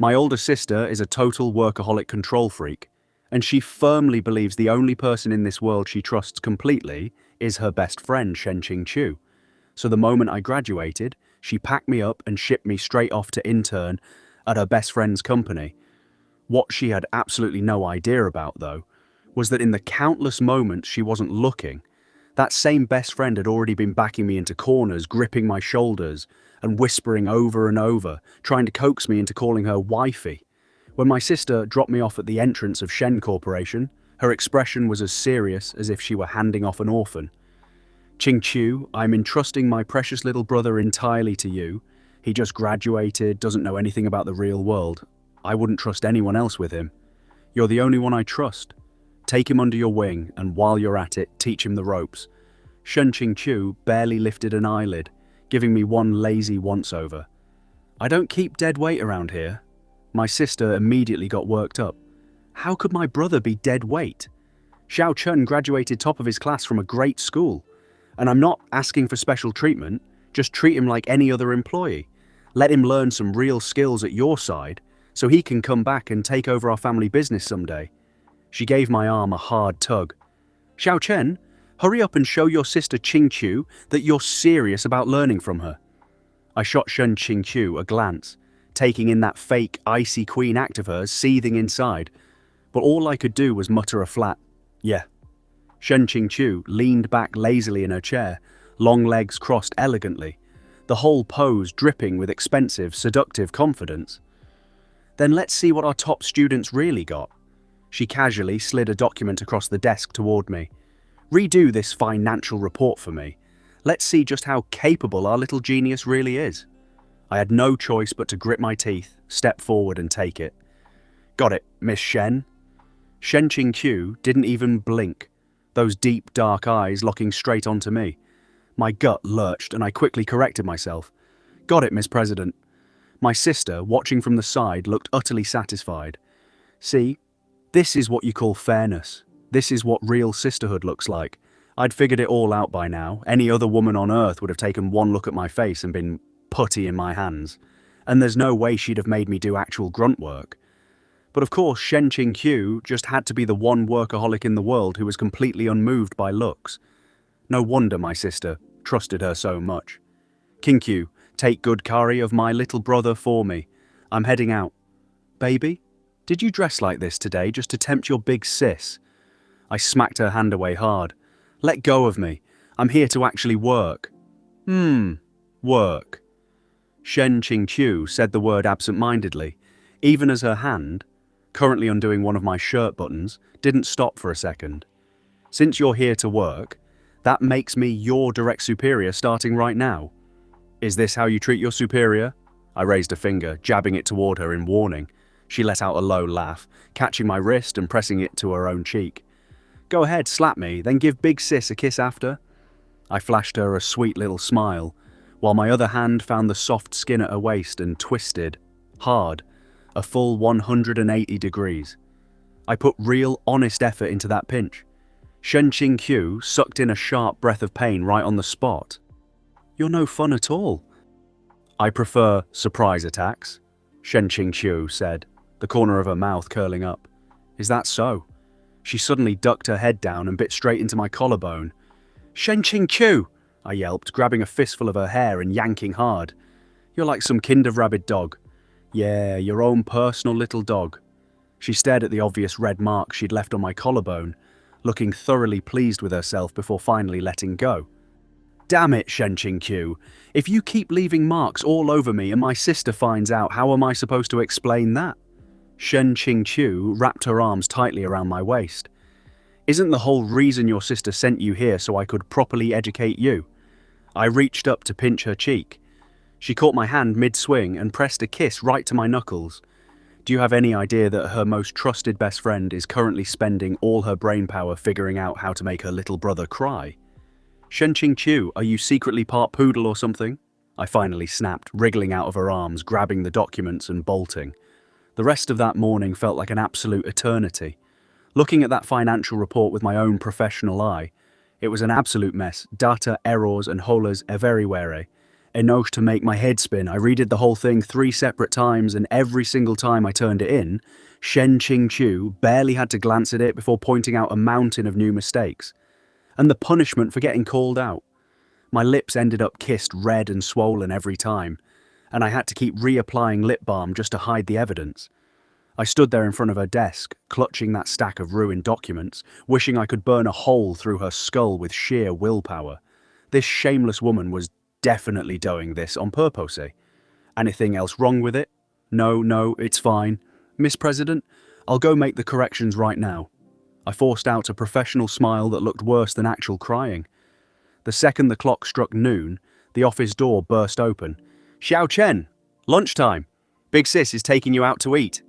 My older sister is a total workaholic control freak, and she firmly believes the only person in this world she trusts completely is her best friend, Shen Qingqiu. So the moment I graduated, she packed me up and shipped me straight off to intern at her best friend's company. What she had absolutely no idea about, though, was that in the countless moments she wasn't looking, that same best friend had already been backing me into corners, gripping my shoulders, and whispering over and over, trying to coax me into calling her wifey. When my sister dropped me off at the entrance of Shen Corporation, her expression was as serious as if she were handing off an orphan. Qingqiu, I'm entrusting my precious little brother entirely to you. He just graduated, doesn't know anything about the real world. I wouldn't trust anyone else with him. You're the only one I trust. Take him under your wing, and while you're at it, teach him the ropes. Shen Qingqiu barely lifted an eyelid, giving me one lazy once-over. I don't keep dead weight around here. My sister immediately got worked up. How could my brother be dead weight? Xiao Chen graduated top of his class from a great school. And I'm not asking for special treatment, just treat him like any other employee. Let him learn some real skills at your side, so he can come back and take over our family business someday. She gave my arm a hard tug. Xiao Chen, hurry up and show your sister Qingqiu that you're serious about learning from her. I shot Shen Qingqiu a glance, taking in that fake icy queen act of hers seething inside, but all I could do was mutter a flat, yeah. Shen Qingqiu leaned back lazily in her chair, long legs crossed elegantly, the whole pose dripping with expensive, seductive confidence. Then let's see what our top students really got. She casually slid a document across the desk toward me. Redo this financial report for me. Let's see just how capable our little genius really is. I had no choice but to grit my teeth, step forward and take it. Got it, Miss Shen. Shen Qingqiu didn't even blink, those deep, dark eyes looking straight onto me. My gut lurched and I quickly corrected myself. Got it, Miss President. My sister, watching from the side, looked utterly satisfied. See, this is what you call fairness. This is what real sisterhood looks like. I'd figured it all out by now. Any other woman on earth would have taken one look at my face and been putty in my hands. And there's no way she'd have made me do actual grunt work. But of course, Shen Qingqiu just had to be the one workaholic in the world who was completely unmoved by looks. No wonder my sister trusted her so much. Qingqiu, take good care of my little brother for me. I'm heading out. Baby, did you dress like this today just to tempt your big sis? I smacked her hand away hard. Let go of me. I'm here to actually work. Work. Shen Qingqiu said the word absent-mindedly, even as her hand, currently undoing one of my shirt buttons, didn't stop for a second. Since you're here to work, that makes me your direct superior starting right now. Is this how you treat your superior? I raised a finger, jabbing it toward her in warning. She let out a low laugh, catching my wrist and pressing it to her own cheek. Go ahead, slap me, then give big sis a kiss after. I flashed her a sweet little smile, while my other hand found the soft skin at her waist and twisted, hard, a full 180 degrees. I put real, honest effort into that pinch. Shen Qingqiu sucked in a sharp breath of pain right on the spot. You're no fun at all. I prefer surprise attacks, Shen Qingqiu said, the corner of her mouth curling up. Is that so? She suddenly ducked her head down and bit straight into my collarbone. Shen Qingqiu, I yelped, grabbing a fistful of her hair and yanking hard. You're like some kinder-rabid dog. Yeah, your own personal little dog. She stared at the obvious red mark she'd left on my collarbone, looking thoroughly pleased with herself before finally letting go. Damn it, Shen Qingqiu. If you keep leaving marks all over me and my sister finds out, how am I supposed to explain that? Shen Qingqiu wrapped her arms tightly around my waist. Isn't the whole reason your sister sent you here so I could properly educate you? I reached up to pinch her cheek. She caught my hand mid-swing and pressed a kiss right to my knuckles. Do you have any idea that her most trusted best friend is currently spending all her brainpower figuring out how to make her little brother cry? Shen Qingqiu, are you secretly part poodle or something? I finally snapped, wriggling out of her arms, grabbing the documents and bolting. The rest of that morning felt like an absolute eternity. Looking at that financial report with my own professional eye, it was an absolute mess. Data, errors and holes everywhere. Enough to make my head spin. I redid the whole thing 3 separate times, and every single time I turned it in, Shen Qingqiu barely had to glance at it before pointing out a mountain of new mistakes. And the punishment for getting called out. My lips ended up kissed red and swollen every time, and I had to keep reapplying lip balm just to hide the evidence. I stood there in front of her desk, clutching that stack of ruined documents, wishing I could burn a hole through her skull with sheer willpower. This shameless woman was definitely doing this on purpose. Anything else wrong with it? No, it's fine. Miss President, I'll go make the corrections right now. I forced out a professional smile that looked worse than actual crying. The second the clock struck noon, the office door burst open. Xiao Chen, lunchtime. Big sis is taking you out to eat.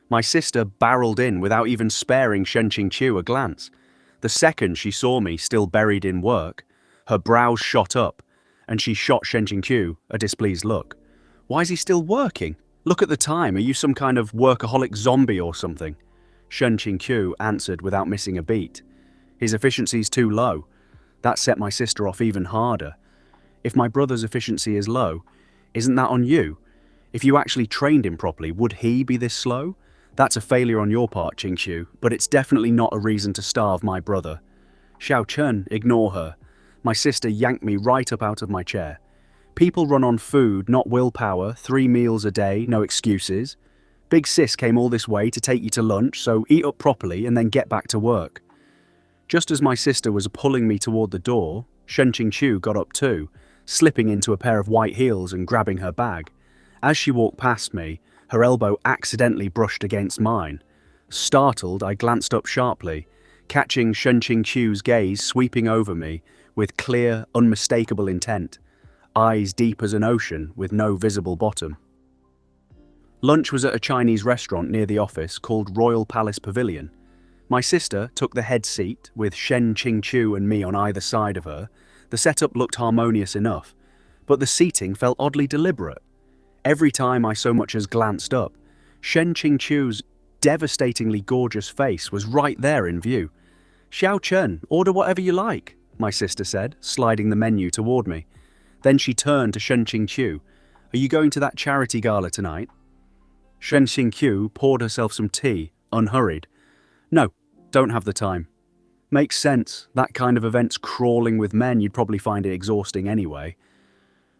My sister barreled in without even sparing Shen Qingqiu a glance. The second she saw me still buried in work, her brows shot up, and she shot Shen Qingqiu a displeased look. Why is he still working? Look at the time, are you some kind of workaholic zombie or something? Shen Qingqiu answered without missing a beat. His efficiency's too low. That set my sister off even harder. If my brother's efficiency is low, isn't that on you? If you actually trained him properly, would he be this slow? That's a failure on your part, Qingqiu, but it's definitely not a reason to starve my brother. Xiao Chen, ignore her. My sister yanked me right up out of my chair. People run on food, not willpower, 3 meals a day, no excuses. Big sis came all this way to take you to lunch, so eat up properly and then get back to work. Just as my sister was pulling me toward the door, Shen Qingqiu got up too, slipping into a pair of white heels and grabbing her bag. As she walked past me, her elbow accidentally brushed against mine. Startled, I glanced up sharply, catching Shen Qingqiu's gaze sweeping over me with clear, unmistakable intent, eyes deep as an ocean with no visible bottom. Lunch was at a Chinese restaurant near the office called Royal Palace Pavilion. My sister took the head seat with Shen Qingqiu and me on either side of her. The setup looked harmonious enough, but the seating felt oddly deliberate. Every time I so much as glanced up, Shen Qingqiu's devastatingly gorgeous face was right there in view. Xiao Chen, order whatever you like, my sister said, sliding the menu toward me. Then she turned to Shen Qingqiu. Are you going to that charity gala tonight? Shen Qingqiu poured herself some tea, unhurried. No, don't have the time. Makes sense, that kind of event's crawling with men, you'd probably find it exhausting anyway.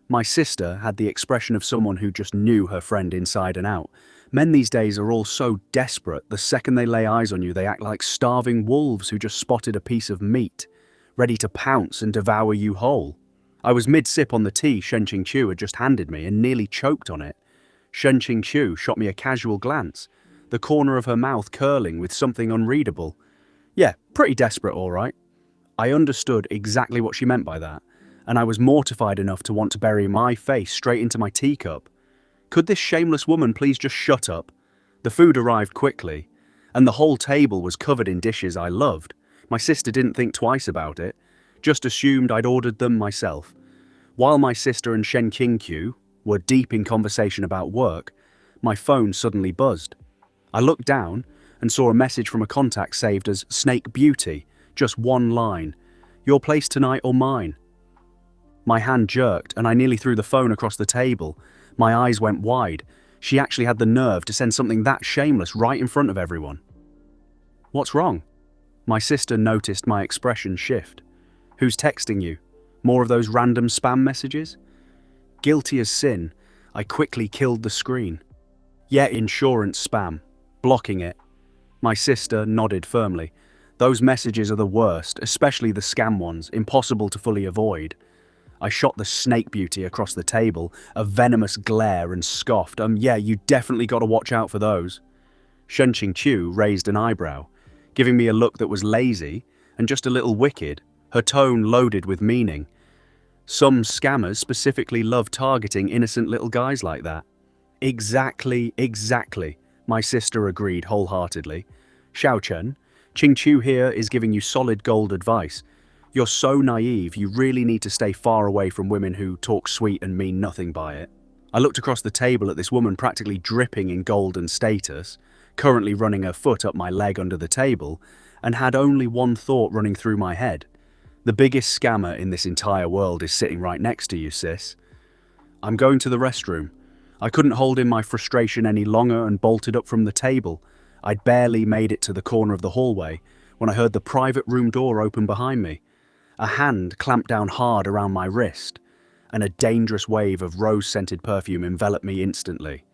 My sister had the expression of someone who just knew her friend inside and out. Men these days are all so desperate, the second they lay eyes on you they act like starving wolves who just spotted a piece of meat, ready to pounce and devour you whole. I was mid-sip on the tea Shen Qingqiu had just handed me and nearly choked on it. Shen Qingqiu shot me a casual glance, the corner of her mouth curling with something unreadable. Yeah, pretty desperate, all right. I understood exactly what she meant by that, and I was mortified enough to want to bury my face straight into my teacup. Could this shameless woman please just shut up? The food arrived quickly, and the whole table was covered in dishes I loved. My sister didn't think twice about it, just assumed I'd ordered them myself. While my sister and Shen Qingqiu were deep in conversation about work, my phone suddenly buzzed. I looked down and saw a message from a contact saved as Snake Beauty, just one line. Your place tonight or mine? My hand jerked and I nearly threw the phone across the table. My eyes went wide. She actually had the nerve to send something that shameless right in front of everyone. What's wrong? My sister noticed my expression shift. Who's texting you? More of those random spam messages? Guilty as sin, I quickly killed the screen. Yeah, insurance spam. Blocking it. My sister nodded firmly. Those messages are the worst, especially the scam ones, impossible to fully avoid. I shot the Snake Beauty across the table, a venomous glare, and scoffed. Yeah, you definitely got to watch out for those. Shen Qingqiu raised an eyebrow, giving me a look that was lazy and just a little wicked, her tone loaded with meaning. Some scammers specifically love targeting innocent little guys like that. Exactly. My sister agreed wholeheartedly. Xiao Chen, Qingqiu here is giving you solid gold advice. You're so naive, you really need to stay far away from women who talk sweet and mean nothing by it. I looked across the table at this woman practically dripping in golden status, currently running her foot up my leg under the table, and had only one thought running through my head. The biggest scammer in this entire world is sitting right next to you, sis. I'm going to the restroom. I couldn't hold in my frustration any longer and bolted up from the table. I'd barely made it to the corner of the hallway when I heard the private room door open behind me. A hand clamped down hard around my wrist, and a dangerous wave of rose-scented perfume enveloped me instantly.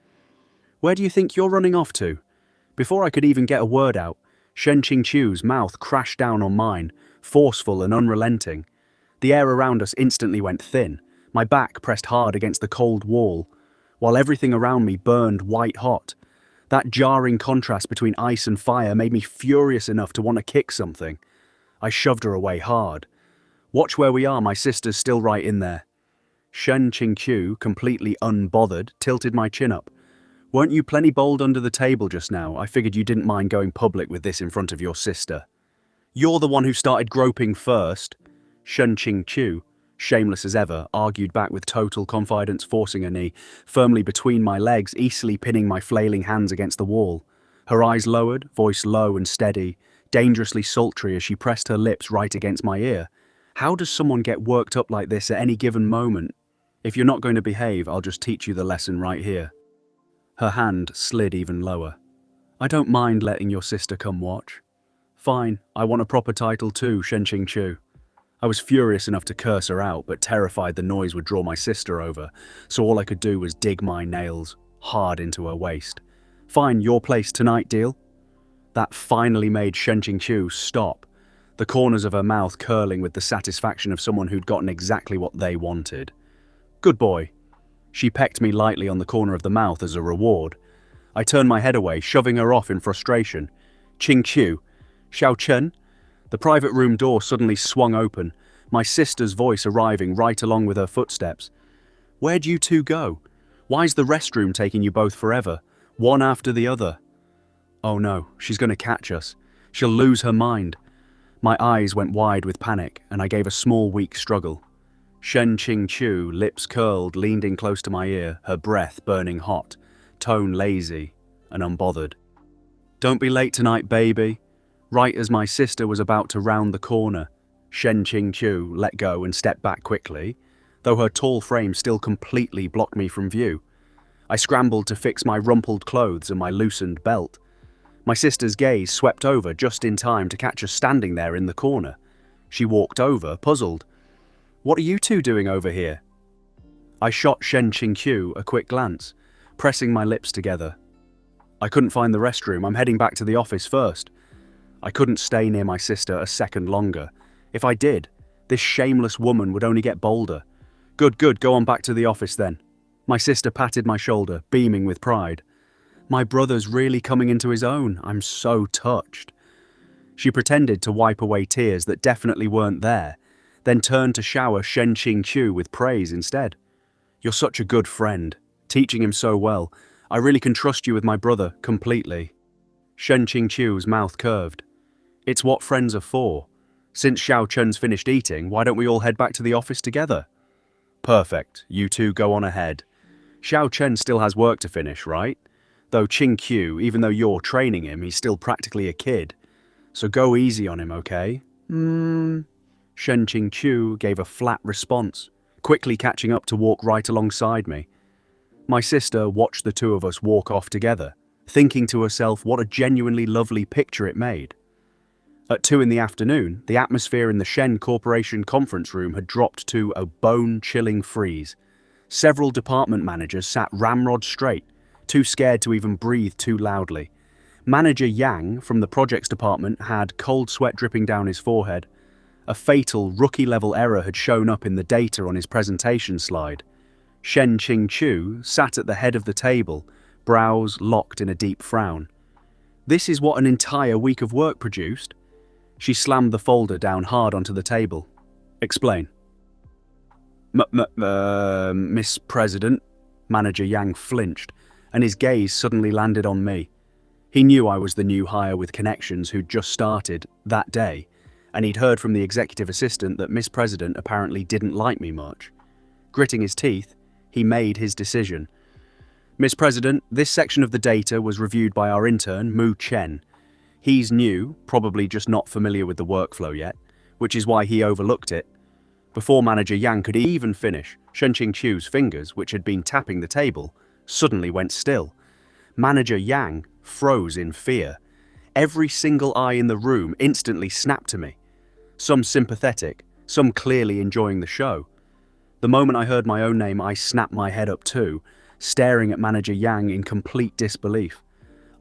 "Where do you think you're running off to?" Before I could even get a word out, Shen Qingqiu's mouth crashed down on mine, forceful and unrelenting. The air around us instantly went thin, my back pressed hard against the cold wall, while everything around me burned white hot. That jarring contrast between ice and fire made me furious enough to want to kick something. I shoved her away hard. "Watch where we are, my sister's still right in there." Shen Qingqiu, completely unbothered, tilted my chin up. "Weren't you plenty bold under the table just now? I figured you didn't mind going public with this in front of your sister." "You're the one who started groping first." Shen Qingqiu, shameless as ever, argued back with total confidence, forcing her knee firmly between my legs, easily pinning my flailing hands against the wall. Her eyes lowered, voice low and steady, dangerously sultry as she pressed her lips right against my ear. How does someone get worked up like this at any given moment? "If you're not going to behave, I'll just teach you the lesson right here." Her hand slid even lower. "I don't mind letting your sister come watch." "Fine, I want a proper title too, Shen Qingqiu." I was furious enough to curse her out, but terrified the noise would draw my sister over, so all I could do was dig my nails hard into her waist. "Fine, your place tonight, deal?" That finally made Shen Qingqiu stop, the corners of her mouth curling with the satisfaction of someone who'd gotten exactly what they wanted. "Good boy." She pecked me lightly on the corner of the mouth as a reward. I turned my head away, shoving her off in frustration. "Qingqiu, Xiao Chen?" The private room door suddenly swung open, my sister's voice arriving right along with her footsteps. "Where'd you two go? Why's the restroom taking you both forever? One after the other." "Oh no, she's going to catch us. She'll lose her mind." My eyes went wide with panic, and I gave a small, weak struggle. Shen Qingqiu, lips curled, leaned in close to my ear, her breath burning hot, tone lazy and unbothered. "Don't be late tonight, baby." Right as my sister was about to round the corner, Shen Qingqiu let go and stepped back quickly, though her tall frame still completely blocked me from view. I scrambled to fix my rumpled clothes and my loosened belt. My sister's gaze swept over just in time to catch us standing there in the corner. She walked over, puzzled. "What are you two doing over here?" I shot Shen Qingqiu a quick glance, pressing my lips together. "I couldn't find the restroom. I'm heading back to the office first." I couldn't stay near my sister a second longer. If I did, this shameless woman would only get bolder. Good, go on back to the office then." My sister patted my shoulder, beaming with pride. "My brother's really coming into his own. I'm so touched." She pretended to wipe away tears that definitely weren't there, then turned to shower Shen Qingqiu with praise instead. "You're such a good friend, teaching him so well. I really can trust you with my brother, completely." Shen Qingqiu's mouth curved. "It's what friends are for. Since Xiao Chen's finished eating, why don't we all head back to the office together?" "Perfect, you two go on ahead. Xiao Chen still has work to finish, right? Though Qingqiu, even though you're training him, he's still practically a kid. So go easy on him, okay?" Shen Qingqiu gave a flat response, quickly catching up to walk right alongside me. My sister watched the two of us walk off together, thinking to herself what a genuinely lovely picture it made. At 2 in the afternoon, the atmosphere in the Shen Corporation conference room had dropped to a bone-chilling freeze. Several department managers sat ramrod straight, too scared to even breathe too loudly. Manager Yang from the projects department had cold sweat dripping down his forehead. A fatal rookie-level error had shown up in the data on his presentation slide. Shen Qingqiu sat at the head of the table, brows locked in a deep frown. "This is what an entire week of work produced?" She slammed the folder down hard onto the table. "Explain." Miss President." Manager Yang flinched, and his gaze suddenly landed on me. He knew I was the new hire with connections who'd just started that day, and he'd heard from the executive assistant that Miss President apparently didn't like me much. Gritting his teeth, he made his decision. "Miss President, this section of the data was reviewed by our intern, Chen. He's new, probably just not familiar with the workflow yet, which is why he overlooked it. Before Manager Yang could even finish, Shen Qingqiu's fingers, which had been tapping the table, suddenly went still. Manager Yang froze in fear. Every single eye in the room instantly snapped to me. Some sympathetic, some clearly enjoying the show. The moment I heard my own name, I snapped my head up too, staring at Manager Yang in complete disbelief.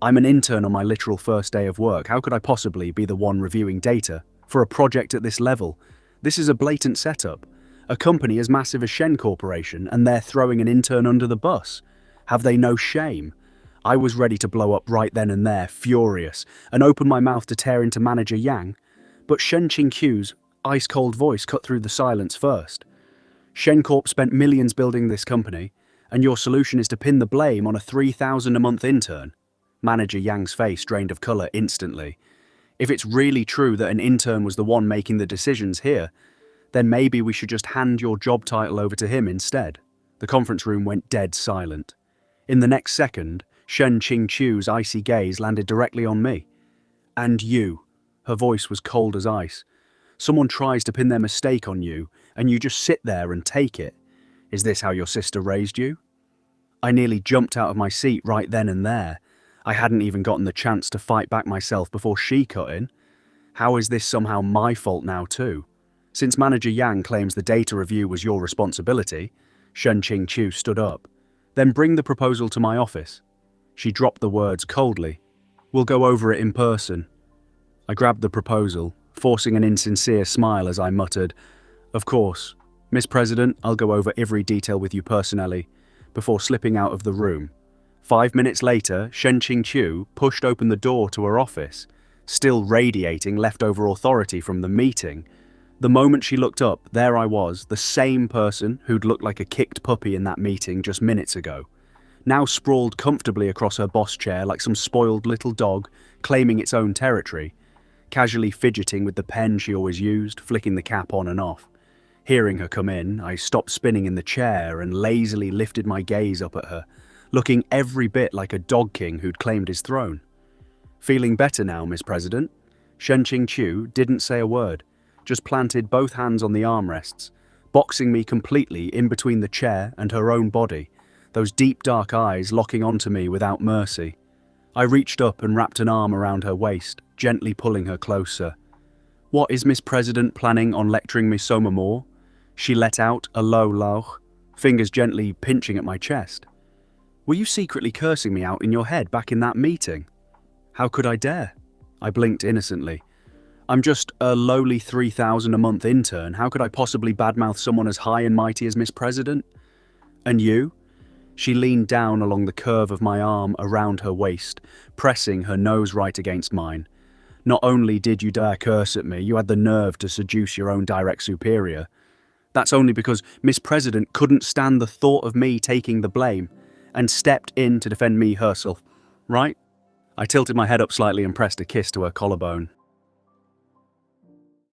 I'm an intern on my literal first day of work. How could I possibly be the one reviewing data for a project at this level? This is a blatant setup. A company as massive as Shen Corporation, and they're throwing an intern under the bus. Have they no shame? I was ready to blow up right then and there, furious, and open my mouth to tear into Manager Yang. But Shen Qingqiu's ice-cold voice cut through the silence first. Shen Corp spent millions building this company, and your solution is to pin the blame on a 3,000 a month intern. Manager Yang's face drained of color instantly. If it's really true that an intern was the one making the decisions here, then maybe we should just hand your job title over to him instead. The conference room went dead silent. In the next second, Shen Qingqiu's icy gaze landed directly on me. And you. Her voice was cold as ice. Someone tries to pin their mistake on you, and you just sit there and take it. Is this how your sister raised you? I nearly jumped out of my seat right then and there. I hadn't even gotten the chance to fight back myself before she cut in. How is this somehow my fault now too? Since Manager Yang claims the data review was your responsibility, Shen Qingqiu stood up. Then bring the proposal to my office. She dropped the words coldly. We'll go over it in person. I grabbed the proposal, forcing an insincere smile as I muttered, Of course, Miss President, I'll go over every detail with you personally, before slipping out of the room. 5 minutes later, Shen Qingqiu pushed open the door to her office, still radiating leftover authority from the meeting. The moment she looked up, there I was, the same person who'd looked like a kicked puppy in that meeting just minutes ago, now sprawled comfortably across her boss chair like some spoiled little dog claiming its own territory, casually fidgeting with the pen she always used, flicking the cap on and off. Hearing her come in, I stopped spinning in the chair and lazily lifted my gaze up at her, looking every bit like a dog king who'd claimed his throne. Feeling better now, Miss President? Shen Qingqiu didn't say a word, just planted both hands on the armrests, boxing me completely in between the chair and her own body, those deep dark eyes locking onto me without mercy. I reached up and wrapped an arm around her waist, gently pulling her closer. What is Miss President planning on lecturing me so more? She let out a low laugh, fingers gently pinching at my chest. Were you secretly cursing me out in your head back in that meeting? How could I dare? I blinked innocently. I'm just a lowly 3,000 a month intern. How could I possibly badmouth someone as high and mighty as Miss President? And you? She leaned down along the curve of my arm around her waist, pressing her nose right against mine. Not only did you dare curse at me, you had the nerve to seduce your own direct superior. That's only because Miss President couldn't stand the thought of me taking the blame and stepped in to defend me herself, right? I tilted my head up slightly and pressed a kiss to her collarbone.